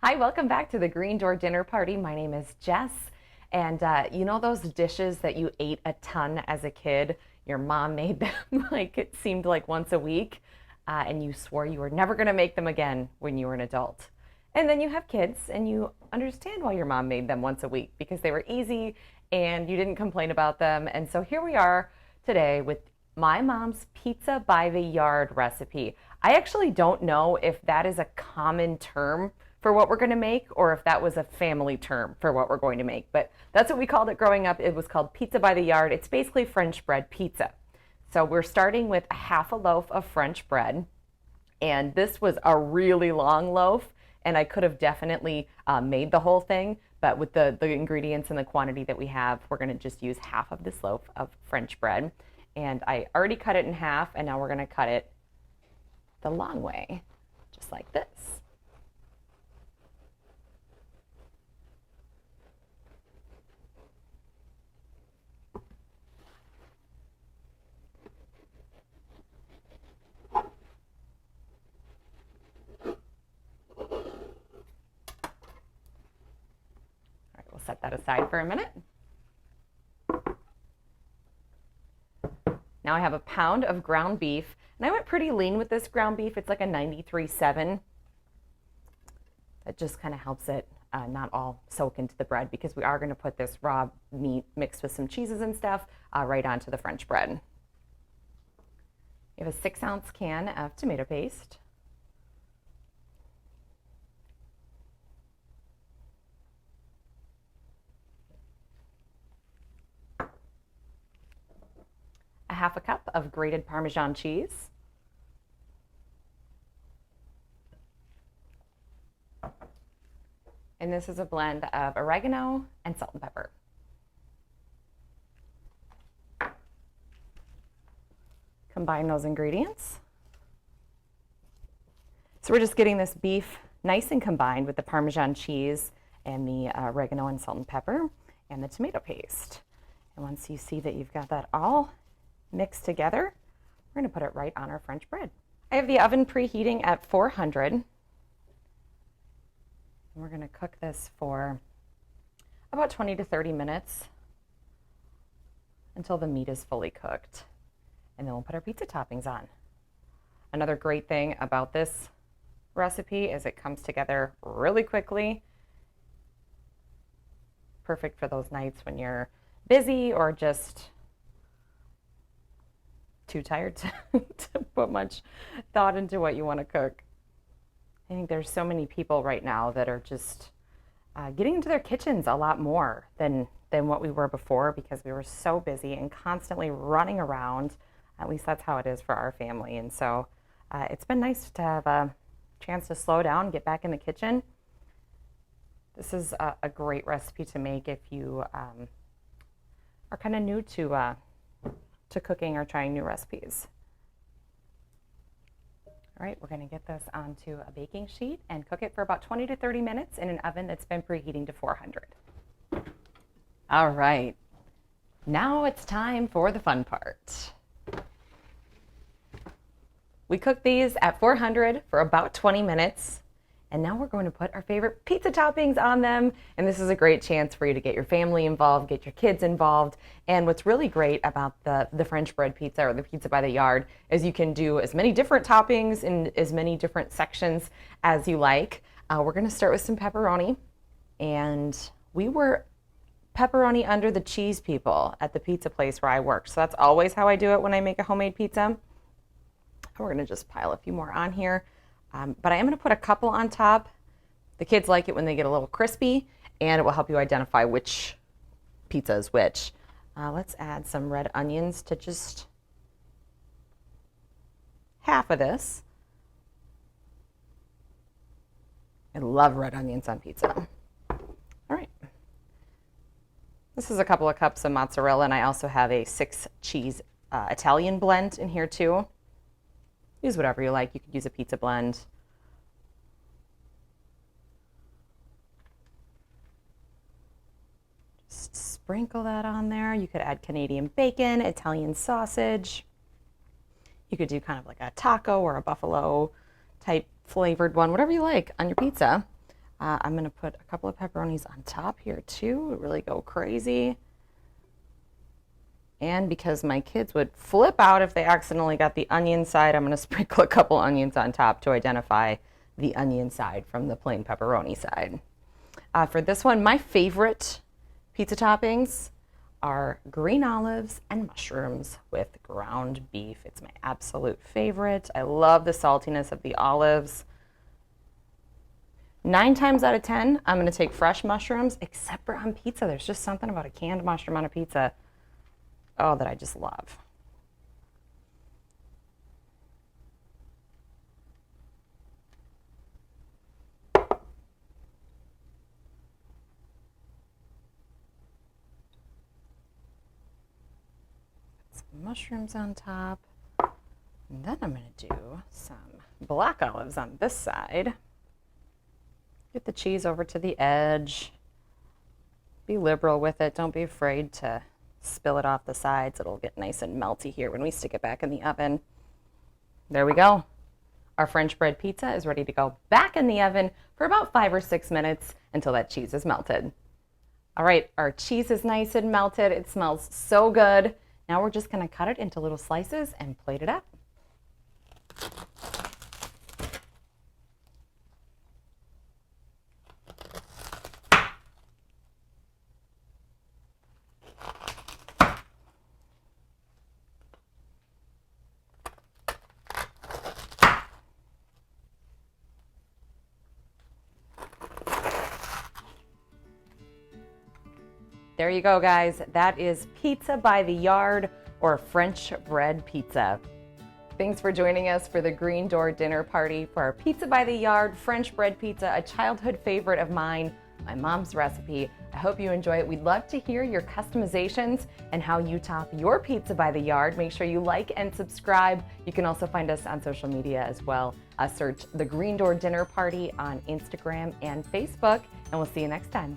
Hi, welcome back to the Green Door Dinner Party. My name is Jess. And you know those dishes that you ate a ton as a kid? Your mom made them like it seemed like once a week, and you swore you were never going to make them again when you were an adult. And then you have kids and you understand why your mom made them once a week because they were easy and you didn't complain about them. And so here we are today with my mom's pizza by the yard recipe. I actually don't know if that is a common term for what we're going to make or if that was a family term for what we're going to make. But that's what we called it growing up. It was called pizza by the yard. It's basically French bread pizza. So we're starting with half a loaf of French bread. And this was a really long loaf, and I could have definitely made the whole thing. But with the ingredients and the quantity that we have, we're going to just use half of this loaf of French bread. And I already cut it in half, and now we're going to cut it the long way, just like this. All right, we'll set that aside for a minute. Now I have a pound of ground beef, and I went pretty lean with this ground beef. It's like a 93.7. That just kind of helps it not all soak into the bread because we are going to put this raw meat mixed with some cheeses and stuff right onto the French bread. We have a 6-ounce can of tomato paste. A half a cup of grated Parmesan cheese. And this is a blend of oregano and salt and pepper. Combine those ingredients. So we're just getting this beef nice and combined with the Parmesan cheese and the oregano and salt and pepper and the tomato paste. And once you see that you've got that all mixed together, we're going to put it right on our French bread. I have the oven preheating at 400. And we're going to cook this for about 20 to 30 minutes until the meat is fully cooked. And then we'll put our pizza toppings on. Another great thing about this recipe is it comes together really quickly. Perfect for those nights when you're busy or just too tired to put much thought into what you want to cook. I think there's so many people right now that are just getting into their kitchens a lot more than what we were before because we were so busy and constantly running around. At least that's how it is for our family. And so it's been nice to have a chance to slow down, get back in the kitchen. This is a great recipe to make if you are kind of new to cooking or trying new recipes. All right, we're going to get this onto a baking sheet and cook it for about 20 to 30 minutes in an oven that's been preheating to 400. All right, now it's time for the fun part. We cooked these at 400 for about 20 minutes. And now we're going to put our favorite pizza toppings on them. And this is a great chance for you to get your family involved, get your kids involved. And what's really great about the French bread pizza or the pizza by the yard is you can do as many different toppings in as many different sections as you like. We're going to start with some pepperoni. And we were pepperoni under the cheese people at the pizza place where I worked. So that's always how I do it when I make a homemade pizza. We're going to just pile a few more on here. But I am going to put a couple on top. The kids like it when they get a little crispy, and it will help you identify which pizza is which. Let's add some red onions to just half of this. I love red onions on pizza. All right. This is a couple of cups of mozzarella, and I also have a 6-cheese Italian blend in here too. Use whatever you like. You could use a pizza blend. Just sprinkle that on there. You could add Canadian bacon, Italian sausage. You could do kind of like a taco or a buffalo type flavored one, whatever you like on your pizza. I'm going to put a couple of pepperonis on top here too, really go crazy. And because my kids would flip out if they accidentally got the onion side, I'm going to sprinkle a couple onions on top to identify the onion side from the plain pepperoni side. For this one, my favorite pizza toppings are green olives and mushrooms with ground beef. It's my absolute favorite. I love the saltiness of the olives. 9 times out of 10, I'm going to take fresh mushrooms, except for on pizza. There's just something about a canned mushroom on a pizza, oh, that I just love. Mushrooms on top. And then I'm going to do some black olives on this side. Get the cheese over to the edge. Be liberal with it. Don't be afraid to spill it off the sides. It'll get nice and melty here when we stick it back in the oven. There we go. Our French bread pizza is ready to go back in the oven for about 5 or 6 minutes until that cheese is melted. All right, our cheese is nice and melted. It smells so good. Now we're just going to cut it into little slices and plate it up. There you go, guys. That is pizza by the yard, or French bread pizza. Thanks for joining us for the Green Door dinner party for our pizza by the yard French bread pizza, a childhood favorite of mine, my mom's recipe. I hope you enjoy it. We'd love to hear your customizations and how you top your pizza by the yard. Make sure you like and subscribe. You can also find us on social media as well. Search the Green Door dinner party on Instagram and Facebook, and we'll see you next time.